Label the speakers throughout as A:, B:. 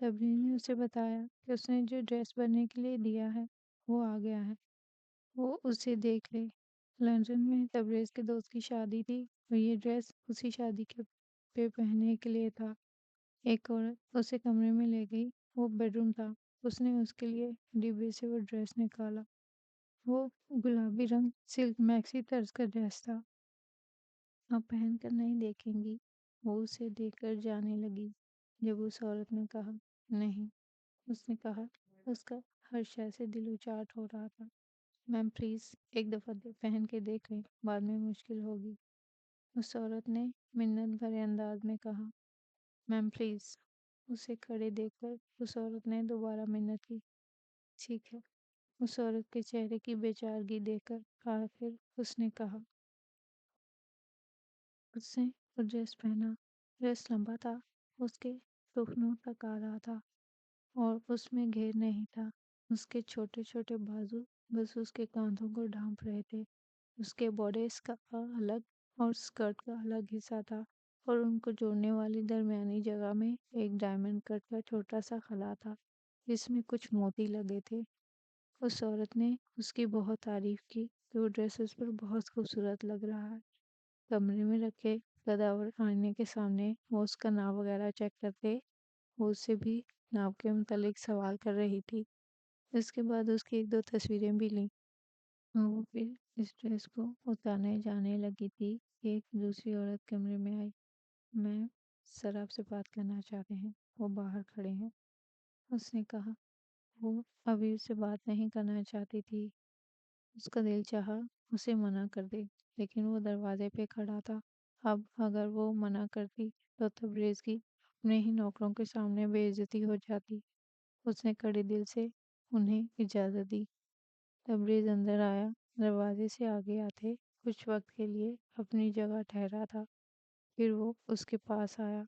A: تبریز نے اسے بتایا کہ اس نے جو ڈریس بننے کے لیے دیا ہے وہ آ گیا ہے، وہ اسے دیکھ لے۔ لندن میں تبریز کے دوست کی شادی تھی اور یہ ڈریس اسی شادی کے پہ پہننے کے لیے تھا۔ ایک عورت اسے کمرے میں لے گئی، وہ بیڈ روم تھا۔ اس نے اس کے لیے ڈبے سے وہ ڈریس نکالا، وہ گلابی رنگ سلک میکسی طرز کا ڈریس تھا۔ اب پہن کر نہیں دیکھیں گی؟ وہ اسے دیکھ کر جانے لگی جب اس عورت نے کہا نہیں۔ اس نے کہا، اس کا ہر شے سے دل اچاٹ ہو رہا تھا، میم پلیز ایک دفعہ پہن کے دیکھ لیں، بعد میں مشکل ہوگی۔ اس عورت نے منت بھرے انداز میں کہا، میم پلیز۔ اسے کھڑے دیکھ کر اس عورت نے دوبارہ منت کی، ٹھیک ہے۔ اس عورت کے چہرے کی بے چارگی دیکھ کر آخر اس نے کہا۔ اس نے وہ ڈریس پہنا۔ ڈریس لمبا تھا، اس کے ٹخنوں تک آ رہا تھا اور اس میں گھیر نہیں تھا۔ اس کے چھوٹے چھوٹے بازو بس اس کے کاندھوں کو ڈھانپ رہے تھے۔ اس کے باڈیز کا الگ اور اسکرٹ کا الگ حصہ تھا اور ان کو جوڑنے والی درمیانی جگہ میں ایک ڈائمنڈ کٹ کا چھوٹا سا خلا تھا جس میں کچھ موتی لگے تھے۔ اس عورت نے اس کی بہت تعریف کی کہ وہ ڈریس اس پر بہت خوبصورت لگ رہا ہے۔ کمرے میں رکھے گداور آئینے کے سامنے وہ اس کا ناپ وغیرہ چیک کرتے، وہ اس سے بھی ناپ کے متعلق سوال کر رہی تھی۔ اس کے بعد اس کی ایک دو تصویریں بھی لیں۔ وہ پھر اس ڈریس کو اتارنے جانے لگی تھی کہ ایک دوسری عورت کمرے میں آئی۔ میں سر آپ سے بات کرنا چاہتے ہیں، وہ باہر کھڑے ہیں۔ اس نے کہا۔ وہ ابھی اس سے بات نہیں کرنا چاہتی تھی۔ اس کا دل چاہا اسے منع کر دے، لیکن وہ دروازے پہ کھڑا تھا۔ اب اگر وہ منع کرتی تو تبریز کی اپنے ہی نوکروں کے سامنے بے عزتی ہو جاتی۔ اس نے کڑے دل سے انہیں اجازت دی۔ تبریز اندر آیا، دروازے سے آگے آتے کچھ وقت کے لیے اپنی جگہ ٹھہرا تھا، پھر وہ اس کے پاس آیا۔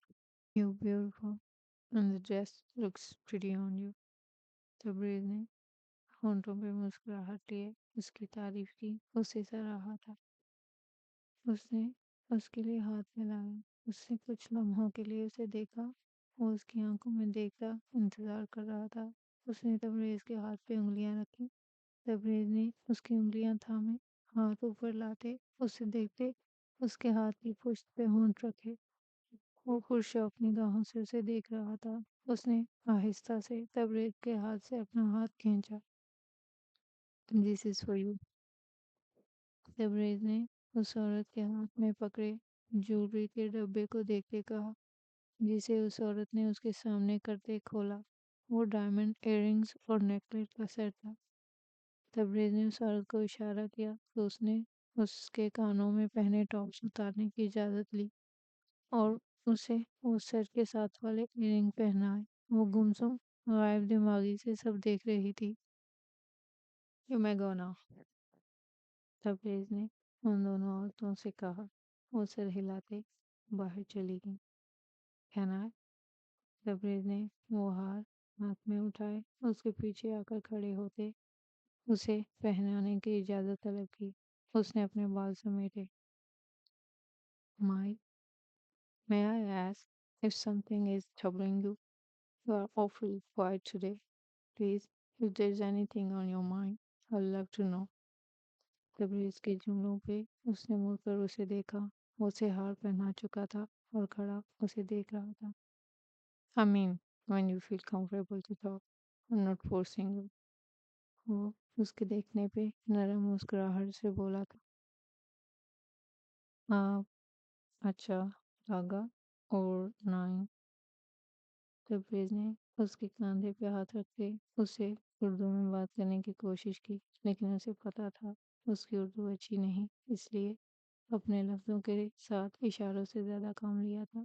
A: You beautiful and the dress looks pretty on you۔ Tabrez نے ہونٹوں پہ مسکراہٹ لیے اس کی تعریف کی، اسے سراہا تھا۔ اس نے اس کے لیے ہاتھ پھیلایا۔ اس نے کچھ لمحوں کے لیے اسے دیکھا، وہ اس کی آنکھوں میں دیکھتا انتظار کر رہا تھا۔ اس نے تبریز کے ہاتھ پہ انگلیاں رکھی۔ تبریز نے اس کی انگلیاں تھامے، ہاتھ اوپر لاتے اسے دیکھتے، اس کے ہاتھ کی پشت پہ ہونٹ رکھے۔ وہ پرشوق نگاہوں سے اسے دیکھ رہا تھا۔ اس نے آہستہ سے تبریز کے ہاتھ سے اپنا ہاتھ کھینچا۔ This is for you۔ Tabrez نے اس عورت کے ہاتھ میں پکڑے جولری کے ڈبے کو دیکھتے کہا، جسے اس عورت نے اس کے سامنے کرتے کھولا۔ وہ ڈائمنڈ ایئر رنگز اور نیکلیس کا سیٹ تھا۔ تبریز نے اس عورت کو اشارہ کیا تو اس نے اس کے کانوں میں پہنے ٹاپس اتارنے کی اجازت لی اور اسے وہ سیٹ کے ساتھ والے ایئر رنگ پہنائے۔ وہ گمسم غائب دماغی سے سب دیکھ رہی تھی۔ You may go now۔ Tabrez نے ان دونوں عورتوں سے کہا۔ وہ سر ہلاتے باہر چلی گئیں۔ کہنا ہے؟ تبریز نے وہ ہار ہاتھ میں اٹھائے، اس کے پیچھے آ کر کھڑے ہوتے اسے پہنانے کی اجازت طلب کی۔ اس نے اپنے بال سمیٹے۔ مائی may I ask if something is troubling you? You are awfully quiet today. Please, if there's anything on your mind, I'd love to know۔ Tabrez کے جملوں پہ اس نے مڑ کر اسے دیکھا۔ وہ اسے ہار پہنا چکا تھا اور کھڑا اسے دیکھ رہا تھا۔ I mean, when you feel comfortable to talk, I'm not forcing you۔ وہ اس کے دیکھنے پہ نرم مسکراہٹ سے بولا تھا۔ آپ اچھا راگا اور نائن۔ تبریز نے اس کے کاندھے پہ ہاتھ رکھتے اسے اردو میں بات کرنے کی کوشش کی، لیکن اسے پتا تھا اس کی اردو اچھی نہیں، اس لیے اپنے لفظوں کے ساتھ اشاروں سے زیادہ کام لیا تھا۔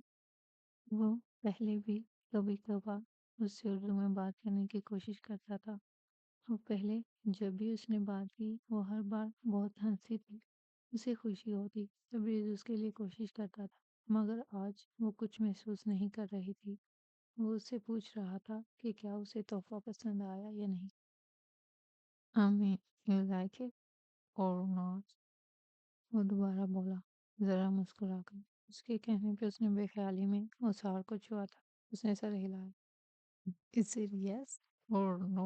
A: وہ پہلے بھی کبھی کبھار اس سے اردو میں بات کرنے کی کوشش کرتا تھا، اور پہلے جب بھی اس نے بات کی وہ ہر بار بہت ہنسی تھی، اسے خوشی ہوتی۔ تبریز اس کے لیے کوشش کرتا تھا، مگر آج وہ کچھ محسوس نہیں کر رہی تھی۔ وہ اس سے پوچھ رہا تھا کہ کیا اسے تحفہ پسند آیا یا نہیں۔ I you like it or not؟ وہ دوبارہ بولا، ذرا مسکرا کر۔ اس کے کہنے پہ اس نے بے خیالی میں اس ہار کو چھوا تھا۔ اس نے سر ہلایا۔ Is it yes or no?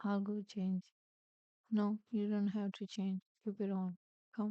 A: I'll go change. No, you don't have to change. Keep it on. Come.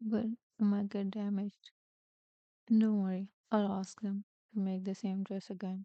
A: but it might get damaged. Don't worry, I'll ask them to make the same dress again.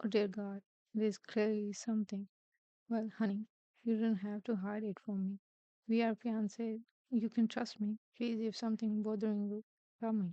A: oh dear God, this clearly something. Well, honey, you don't have to hide it from me. We are fiancés. You can trust me. Please, if something bothering you, tell me.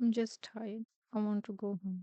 A: I'm just tired. I want to go home.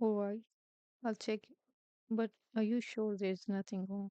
A: Oh, I'll check. But are you sure there's nothing wrong?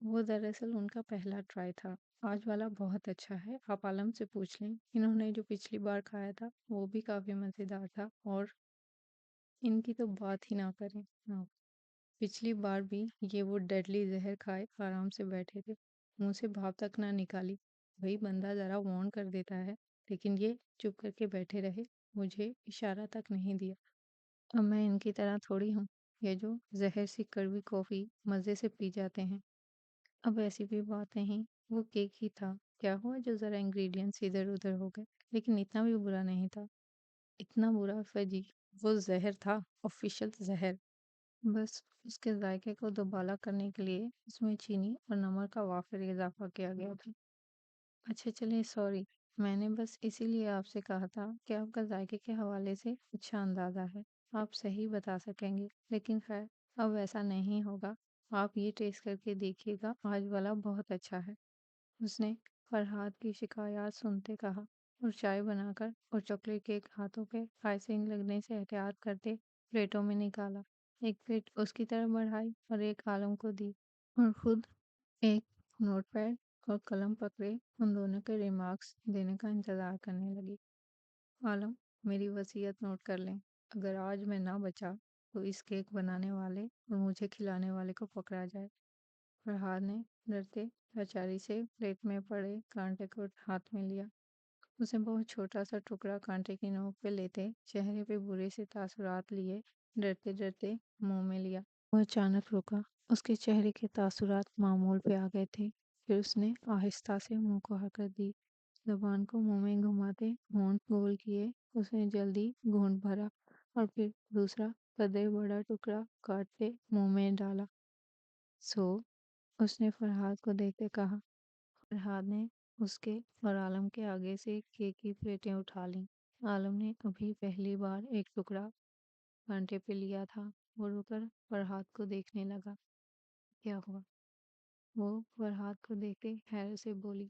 A: وہ دراصل ان کا پہلا try تھا۔ آج والا بہت اچھا ہے، آپ عالم سے پوچھ لیں۔ انہوں نے جو پچھلی بار کھایا تھا وہ بھی کافی مزیدار تھا، اور ان کی تو بات ہی نہ کریں آپ۔ پچھلی بار بھی یہ وہ ڈیڈلی زہر کھائے آرام سے بیٹھے تھے، منہ سے بھاپ تک نہ نکالی۔ وہی بندہ ذرا وارن کر دیتا ہے، لیکن یہ چپ کر کے بیٹھے رہے، مجھے اشارہ تک نہیں دیا۔ اب میں ان کی طرح تھوڑی ہوں، یہ جو زہر سی کڑوی کافی مزے سے پی جاتے ہیں۔ اب ایسی بھی بات نہیں، وہ کیک ہی تھا، کیا ہوا جو ذرا انگریڈینٹس ادھر ادھر ہو گئے، لیکن اتنا بھی برا نہیں تھا۔ اتنا برا فجی، وہ زہر تھا، آفیشل زہر۔ بس اس کے ذائقے کو دوبالا کرنے کے لیے اس میں چینی اور نمک کا وافر اضافہ کیا گیا تھا۔ اچھا چلیں، سوری، میں نے بس اسی لیے آپ سے کہا تھا کہ آپ کا ذائقے کے حوالے سے اچھا اندازہ ہے، آپ صحیح بتا سکیں گے، لیکن خیر اب ایسا نہیں ہوگا۔ آپ یہ ٹیسٹ کر کے دیکھیے گا، آج والا بہت اچھا ہے۔ اس نے فرحاد کی شکایات سنتے کہا، اور چائے بنا کر اور چاکلیٹ کیک ہاتھوں پہ آئسنگ لگنے سے احتیاط کرتے پلیٹوں میں نکالا۔ ایک پلیٹ اس کی طرف بڑھائی اور ایک عالم کو دی، اور خود ایک نوٹ پیڈ اور قلم پکڑے ان دونوں کے ریمارکس دینے کا انتظار کرنے لگی۔ عالم، میری وصیت نوٹ کر لیں، اگر آج میں نہ بچا تو اس کیک بنانے والے اور مجھے کھلانے والے کو پکڑا جائے۔ فرحاد نے ڈرتے لاچاری سے پلیٹ میں پڑے کانٹے کو ہاتھ میں لیا۔ اسے بہت چھوٹا سا ٹکڑا کانٹے کی نوک پہ لیتے چہرے پہ برے سے تاثرات لیے ڈرتے ڈرتے منہ میں لیا۔ وہ اچانک رکا، اس کے چہرے کے تاثرات معمول پہ آ گئے تھے۔ پھر اس نے آہستہ سے منہ کو حرکت دی، زبان کو منہ میں گھماتے ہونٹ گول کیے۔ اس نے جلدی گھونٹ بھرا اور پھر دوسرا قدرے بڑا ٹکڑا کاٹتے منہ میں ڈالا۔ سو، اس نے فرحاد کو دیکھتے کہا۔ فرحاد نے اس کے اور عالم کے آگے سے کیک کی پلیٹیں اٹھا لیں۔ عالم نے ابھی پہلی بار ایک ٹکڑا کانٹے پہ لیا تھا۔ وہ رک کر فرحاد کو دیکھنے لگا۔ کیا ہوا؟ وہ فرحاد کو دیکھتے حیرت سے بولی،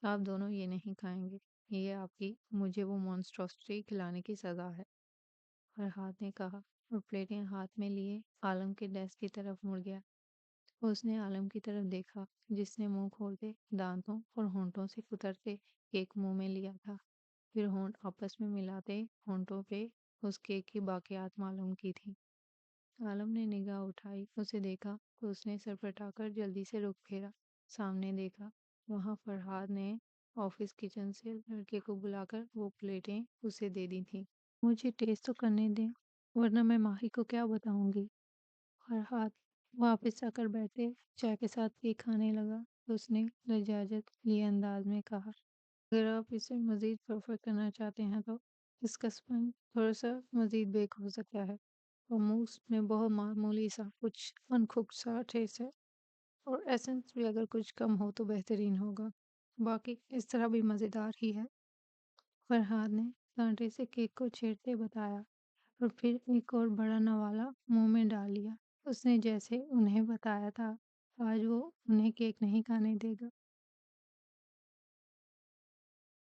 A: آپ دونوں یہ نہیں کھائیں گے، یہ آپ کی مجھے وہ مونسٹروسٹی کھلانے کی سزا ہے، فرحاد نے کہا، اور پلیٹیں ہاتھ میں لیے عالم کے ڈیسک کی طرف مڑ گیا۔ اس نے عالم کی طرف دیکھا، جس نے منہ کھولتے دانتوں اور ہونٹوں سے کترتے کیک منہ میں لیا تھا، پھر ہونٹ آپس میں ملاتے ہونٹوں پہ اس کیک کی باقیات معلوم کی تھی۔ عالم نے نگاہ اٹھائی، اسے دیکھا تو اس نے سر پٹا کر جلدی سے رخ پھیرا۔ سامنے دیکھا، وہاں فرحاد نے آفس کچن سے لڑکے کو بلا کر وہ پلیٹیں اسے دے دی تھیں۔ مجھے ٹیسٹ تو کرنے دیں، ورنہ میں ماہی کو کیا بتاؤں گی۔ فرحاد واپس آ کر بیٹھے چائے کے ساتھ کیک کھانے لگا تو اس نے لجاجت لیے انداز میں کہا، اگر آپ اسے مزید پرفیکٹ کرنا چاہتے ہیں تو اس کا اسپنج تھوڑا سا مزید بیک ہو سکتا ہے، اور موس میں بہت معمولی سا کچھ انکوکڈ سا ٹیسٹ ہے، اور ایسنس بھی اگر کچھ کم ہو تو بہترین ہوگا، باقی اس طرح بھی مزیدار ہی ہے، فرحاد نے کانٹے سے کیک کو چھیڑتے بتایا، اور پھر ایک اور بڑا نوالا منہ میں ڈال لیا۔ اس نے جیسے انہیں بتایا تھا، آج وہ انہیں کیک نہیں کھانے دے گا۔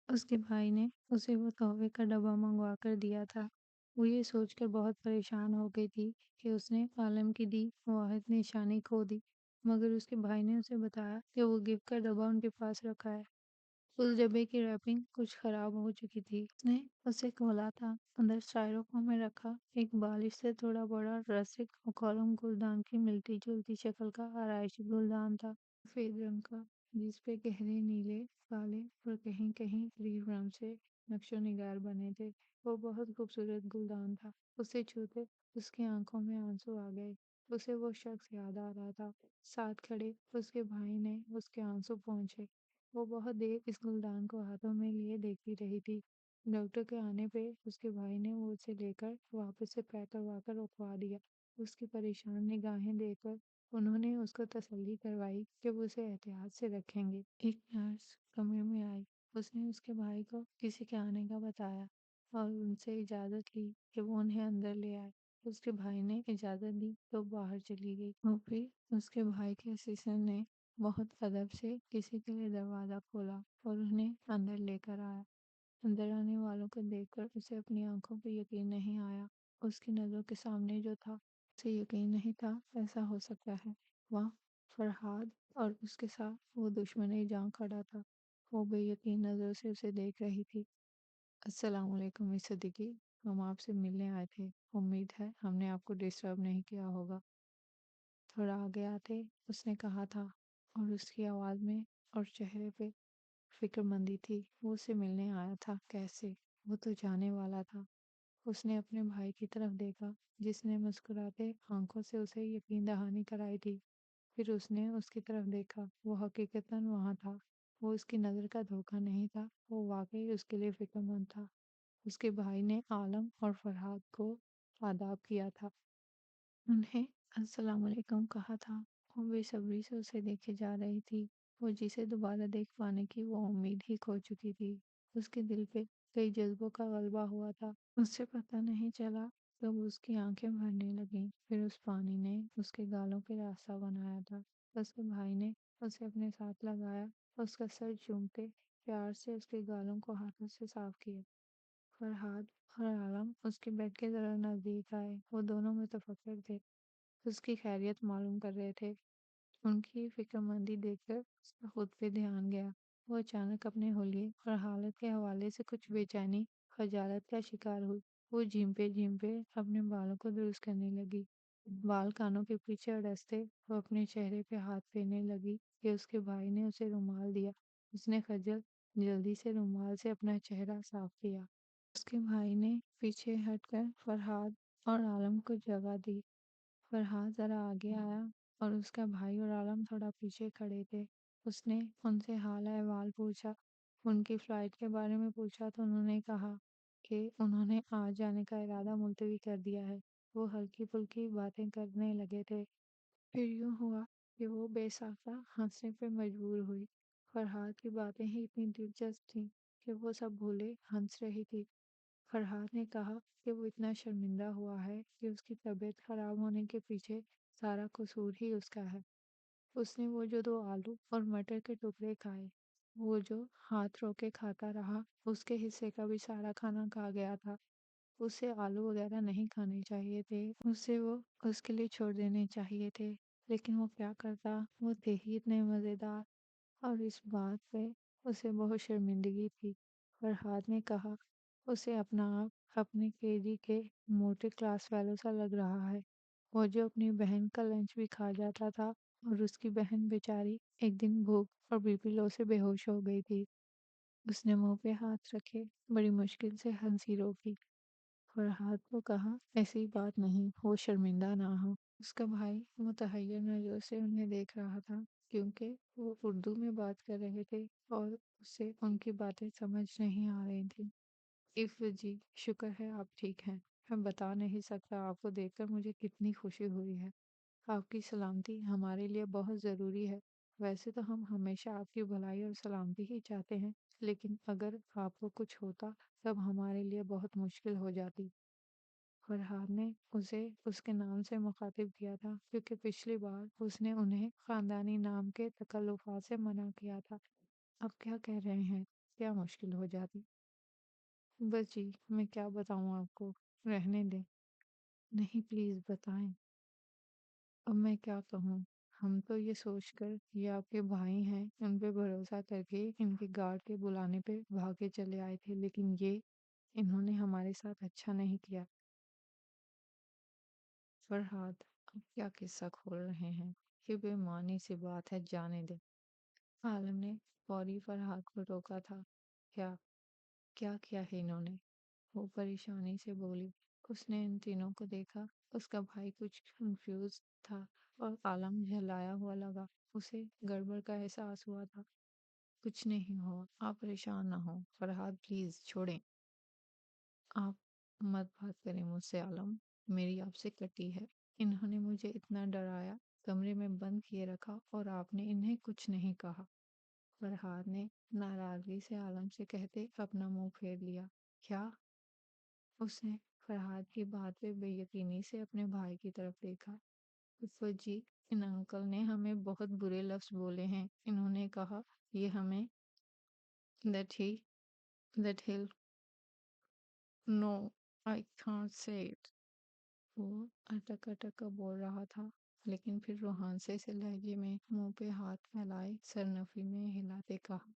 A: اس کے بھائی نے اسے وہ تحفے کا ڈبہ منگوا کر دیا تھا۔ وہ یہ سوچ کر بہت پریشان ہو گئی تھی کہ اس نے عالم کی دی واحد نشانی کھو دی، مگر اس کے بھائی نے اسے بتایا کہ وہ گفٹ کا ڈبہ ان کے پاس رکھا ہے۔ اس ڈبے کی ریپنگ کچھ خراب ہو چکی تھی۔ اس نے اسے کھولا تھا، اندر سٹائروفام میں رکھا ایک بالش سے تھوڑا بڑا رسک اور کالم گلدان کی ملتی جلتی شکل کا آرائشی گلدان تھا، سفید رنگ کا، جس پہ گہرے نیلے، کالے اور کہیں کہیں کریم رنگ سے نقش و نگار بنے تھے۔ وہ بہت خوبصورت گلدان تھا، اسے چھوتے اس کی آنکھوں میں آنسو آ گئے۔ اسے وہ شخص یاد آ رہا تھا، ساتھ کھڑے اس کے بھائی نے اس کے آنسو پہنچے۔ وہ بہت دیر اس گلدان کو ہاتھوں میں لیے دیکھتی رہی تھی۔ ڈاکٹر کے آنے پہ اس کے بھائی نے وہ اسے لے کر واپس سے پیک کروا کر رکھوا دیا۔ اس کی پریشان نگاہیں دیکھ کر انہوں نے اس کو تسلی کروائی کہ وہ اسے احتیاط سے رکھیں گے۔ ایک نرس کمرے میں آئی، اس نے اس کے بھائی کو کسی کے آنے کا بتایا اور ان سے اجازت لی کہ وہ انہیں اندر لے آئے۔ اس کے بھائی نے اجازت دی تو باہر چلی گئی، اور پھر اس کے بھائی کے اسسٹنٹ نے بہت ادب سے کسی کے لیے دروازہ کھولا اور انہیں اندر لے کر آیا۔ اندر آنے والوں کو دیکھ کر اسے اپنی آنکھوں پہ یقین نہیں آیا۔ اس کی نظروں کے سامنے جو تھا، اسے یقین نہیں تھا ایسا ہو سکتا ہے۔ واہ! فرحاد اور اس کے ساتھ وہ دشمن جان کھڑا تھا۔ وہ بے یقین نظر سے اسے دیکھ رہی تھی۔ السلام علیکم مس صدیقی، ہم آپ سے ملنے آئے تھے۔ امید ہے ہم نے آپ کو ڈسٹرب نہیں کیا ہوگا۔ تھوڑا آگے آتے اس نے کہا تھا، اور اس کی آواز میں اور چہرے پہ فکر مندی تھی۔ وہ اسے ملنے آیا تھا کیسے؟ وہ تو جانے والا تھا۔ اس نے اپنے بھائی کی طرف دیکھا جس نے مسکراتے آنکھوں سے اسے یقین دہانی کرائی تھی۔ پھر اس نے اس کی طرف دیکھا، وہ حقیقتاً وہاں تھا۔ وہ اس کی نظر کا دھوکہ نہیں تھا، وہ واقعی اس کے لیے فکر مند تھا۔ اس کے بھائی نے عالم اور فرحاد کو آداب کیا تھا، انہیں السلام علیکم کہا تھا۔ وہ بے صبری سے اسے دیکھے جا رہی تھی، وہ جسے دوبارہ دیکھ پانے کی وہ امید ہی کھو چکی تھی۔ اس کے دل پہ کئی جذبوں کا غلبہ ہوا تھا، اس سے پتہ نہیں چلا کب اس کی آنکھیں بھرنے لگیں۔ پھر اس پانی نے اس کے گالوں پہ راستہ بنایا تھا۔ اس کے بھائی نے اسے اپنے ساتھ لگایا، اس کا سر چوم کے پیار سے اس کے گالوں کو ہاتھوں سے صاف کیا۔ فرحاد اور عالم اس کے بیڈ کے ذرا نزدیک آئے، وہ دونوں متفکر تھے، اس کی خیریت معلوم کر رہے تھے۔ ان کی فکر مندی دیکھ کر اس کا خود پہ دھیان گیا۔ وہ اچانک اپنے حلیے اور حالت کے حوالے سے کچھ بے چینی خجالت کا شکار ہوئی۔ وہ جھیمپے اپنے بالوں کو درست کرنے لگی، بال کانوں کے پیچھے اڑستے وہ اپنے چہرے پہ ہاتھ پھیرنے لگی کہ اس کے بھائی نے اسے رومال دیا۔ اس نے خجل جلدی سے رومال سے اپنا چہرہ صاف کیا۔ اس کے بھائی نے پیچھے ہٹ کر فرحاد اور عالم کو جگہ دی۔ فرحاد ذرا آگے آیا اور اس کا بھائی اور عالم تھوڑا پیچھے کھڑے تھے۔ اس نے ان سے حال احوال پوچھا، ان کی فلائٹ کے بارے میں پوچھا تو انہوں نے کہا کہ انہوں نے آج جانے کا ارادہ ملتوی کر دیا ہے۔ وہ ہلکی پھلکی باتیں کرنے لگے تھے، پھر یوں ہوا کہ وہ بے ساختہ ہنسنے پہ مجبور ہوئی۔ فرحاد کی باتیں ہی اتنی دلچسپ تھیں کہ وہ سب بھولے ہنس رہی تھی۔ فرحاد نے کہا کہ وہ اتنا شرمندہ ہوا ہے کہ اس کی طبیعت خراب ہونے کے پیچھے سارا قصور ہی اس کا ہے۔ اس نے وہ جو 2 آلو اور مٹر کے ٹکڑے کھائے، وہ جو ہاتھ رو کے کھاتا رہا، اس کے حصے کا بھی سارا کھانا کھا گیا تھا۔ اسے آلو وغیرہ نہیں کھانے چاہیے تھے، اسے وہ اس کے لیے چھوڑ دینے چاہیے تھے، لیکن وہ کیا کرتا، وہ تھے ہی اتنے مزیدار، اور اس بات پہ اسے بہت شرمندگی تھی۔ فرحاد نے کہا، اسے اپنا آپ اپنے KG کے موٹے کلاس فیلو سا لگ رہا ہے، وہ جو اپنی بہن کا لنچ بھی کھا جاتا تھا، اور اس کی بہن بیچاری ایک دن بھوک اور BP لو سے بے ہوش ہو گئی تھی۔ اس نے منہ پہ ہاتھ رکھے بڑی مشکل سے ہنسی روکی۔ فرحاد کو کہا، ایسی بات نہیں، وہ شرمندہ نہ ہو۔ اس کا بھائی متحیر نظر سے انہیں دیکھ رہا تھا، کیونکہ وہ اردو میں بات کر رہے تھے اور اسے ان کی باتیں سمجھ نہیں آ رہی تھیں۔ جی، شکر ہے آپ ٹھیک ہیں۔ میں بتا نہیں سکتا آپ کو دیکھ کر مجھے کتنی خوشی ہوئی ہے۔ آپ کی سلامتی ہمارے لیے بہت ضروری ہے۔ ویسے تو ہم ہمیشہ آپ کی بھلائی اور سلامتی ہی چاہتے ہیں، لیکن اگر آپ کو کچھ ہوتا تب ہمارے لیے بہت مشکل ہو جاتی۔ فرحاد نے اسے اس کے نام سے مخاطب کیا تھا، کیونکہ پچھلی بار اس نے انہیں خاندانی نام کے تکلفات سے منع کیا تھا۔ اب کیا کہہ رہے ہیں؟ کیا مشکل ہو جاتی؟ بس جی، میں کیا بتاؤں آپ کو، رہنے دیں۔ نہیں پلیز بتائیں۔ اب میں کیا کہوں؟ ہم تو یہ سوچ کر یہ آپ کے بھائی ہیں ان پہ بھروسہ کر کے ان کے گارڈ کے بلانے پہ بھاگے چلے آئے تھے، لیکن انہوں نے ہمارے ساتھ اچھا نہیں کیا۔ فرحاد، اب کیا قصہ کھول رہے ہیں؟ یہ بے معنی سی بات ہے، جانے دے۔ عالم نے فوری فرحاد کو روکا تھا۔ کیا کیا کیا ہے انہوں نے؟ وہ پریشانی سے بولی۔ اس نے ان تینوں کو دیکھا، اس کا بھائی کچھ کنفیوز تھا اور عالم جھلایا ہوا لگا، اسے گڑبڑ کا احساس ہوا تھا۔ کچھ نہیں ہوا، آپ پریشان نہ ہو۔ فرحاد پلیز چھوڑیں، آپ مت بات کریں مجھ سے عالم، میری آپ سے کٹی ہے۔ انہوں نے مجھے اتنا ڈرایا، کمرے میں بند کیے رکھا، اور آپ نے انہیں کچھ نہیں کہا۔ فرحاد نے ناراضگی سے عالم سے کہتے اپنا منہ پھیر لیا۔ کیا؟ اس نے فرحاد کی بات پہ بے یقینی سے اپنے بھائی کی طرف دیکھا۔ پھپھو جی، ان انکل نے ہمیں بہت برے لفظ بولے ہیں۔ انہوں نے کہا یہ ہمیں that he'll no I can't say it۔ وہ اٹک اٹک کر بول رہا تھا۔ لیکن پھر روحان سے لہجے میں منہ پہ ہاتھ پھیلائے سرنفی میں ہلاتے کہا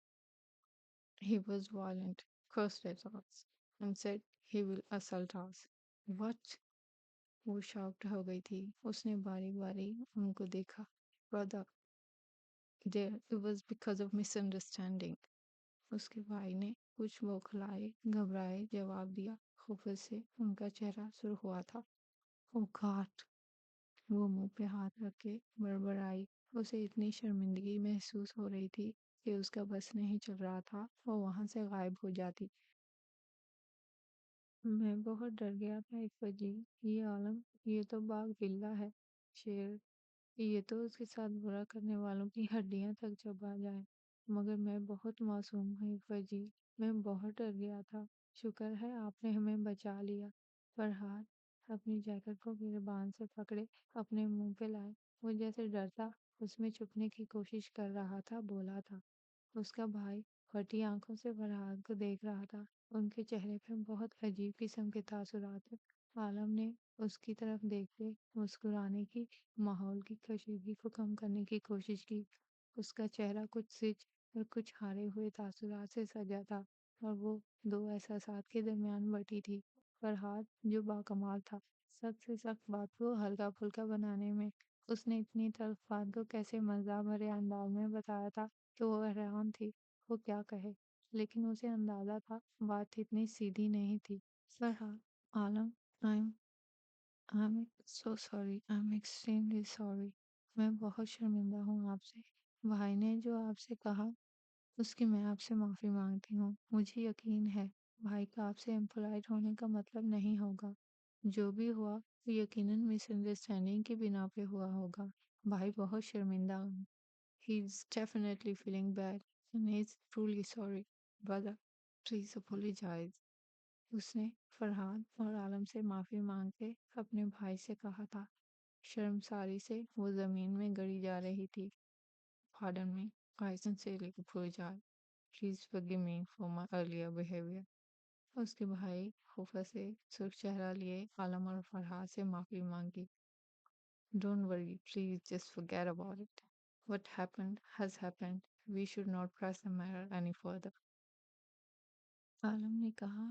A: he was violent, cursed at us, and said he will assault us. What? وہ شاکڈ ہو گئی تھی. اس نے باری باری ان کو دیکھا. Brother, there it was because of misunderstanding. اس کے بھائی نے کچھ بوکھلائے گھبرائے جواب دیا. خفت سے ان کا چہرہ سرخ ہوا تھا. Oh God! وہ منہ پہ ہاتھ رکھ کے بڑبڑائی. اسے اتنی شرمندگی محسوس ہو رہی تھی کہ اس کا بس نہیں چل رہا تھا. وہ وہاں سے غائب ہو جاتی. میں بہت ڈر گیا تھا ایک بجی. یہ عالم، یہ تو باغ بلا ہے. شیر، یہ تو اس کے ساتھ برا کرنے والوں کی ہڈیاں تک چبا جائے. مگر میں بہت معصوم ہوں ایک جی. میں بہت ڈر گیا تھا. شکر ہے آپ نے ہمیں بچا لیا. فرحاد اپنی جیکٹ کو گریبان سے پکڑے اپنے منہ پہ لائے. وہ جیسے ڈرتا اس میں چھپنے کی کوشش کر رہا تھا بولا تھا. اس کا بھائی پھٹی آنکھوں سے فرحاد کو دیکھ رہا تھا. ان کے چہرے پہ بہت عجیب قسم کے تاثرات تھے. عالم نے اس کی طرف دیکھ کے مسکرانے کی، ماحول کی کشیدگی کو کم کرنے کی کوشش کی. اس کا چہرہ کچھ سچ اور کچھ ہارے ہوئے تاثرات سے سجا تھا، اور وہ دو احساسات کے درمیان بٹی تھی. فرحاد جو باکمال تھا سخت سے سخت بات کو ہلکا پھلکا بنانے میں. اس نے اتنی تلخ بات کو کیسے مزہ بھرے انداز میں بتایا تھا کہ وہ حیران تھی وہ کیا کہے. لیکن اسے اندازہ تھا بات اتنی سیدھی نہیں تھی. فرحاد، عالم، I'm so sorry. I'm extremely sorry. میں بہت شرمندہ ہوں آپ سے. بھائی نے جو آپ سے کہا اس کی میں آپ سے معافی مانگتی ہوں. مجھے یقین ہے بھائی کا آپ سے امپولائٹ ہونے کا مطلب نہیں ہوگا. جو بھی ہوا وہ یقیناً مس انڈرسٹینڈنگ کی بنا پہ ہوا ہوگا. بھائی بہت شرمندہ ہوں. He's definitely feeling bad and he's truly sorry. Brother, please apologize. اس نے فرحاد اور عالم سے معافی مانگ کے اپنے بھائی سے کہا تھا. شرمساری سے وہ زمین میں گڑی جا رہی تھی. Pardon me, I sincerely apologize. Please forgive me for my earlier behavior. اس کے بھائی خفا سے سرخ چہرہ لیے عالم اور فرحاد سے معافی مانگی. Don't worry, please just forget about it. What happened has happened. We should not press the matter any further. عالم نے کہا.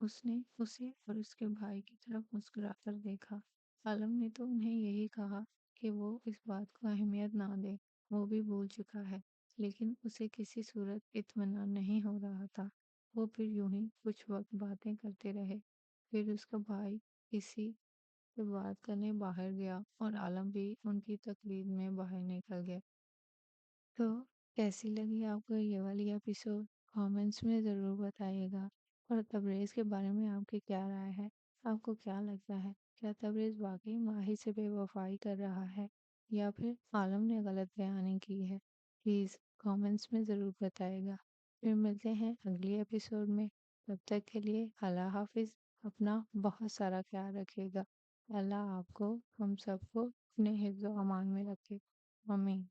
A: اس نے اسے اور اس کے بھائی کی طرف مسکرا کر دیکھا. عالم نے تو انہیں یہی کہا کہ وہ اس بات کو اہمیت نہ دے. وہ بھی بھول چکا ہے، لیکن اسے کسی صورت اطمینان نہیں ہو رہا تھا. وہ پھر یوں ہی کچھ وقت باتیں کرتے رہے. پھر اس کا بھائی کسی سے بات کرنے باہر گیا اور عالم بھی ان کی تقلید میں باہر نکل گیا. تو کیسی لگی آپ کو یہ والی ایپیسوڈ؟ کامنٹس میں ضرور بتائیے گا. اور تبریز کے بارے میں آپ کی کیا رائے ہے؟ آپ کو کیا لگتا ہے؟ کیا تبریز واقعی ماہی سے بے وفائی کر رہا ہے یا پھر عالم نے غلط بیانی کی ہے؟ پلیز کامنٹس میں ضرور بتائیے گا. پھر ملتے ہیں اگلی ایپیسوڈ میں. تب تک کے لیے اللہ حافظ. اپنا بہت سارا خیال رکھیے گا. اللہ آپ کو ہم سب کو اپنے حفظ و امان میں رکھے. آمین.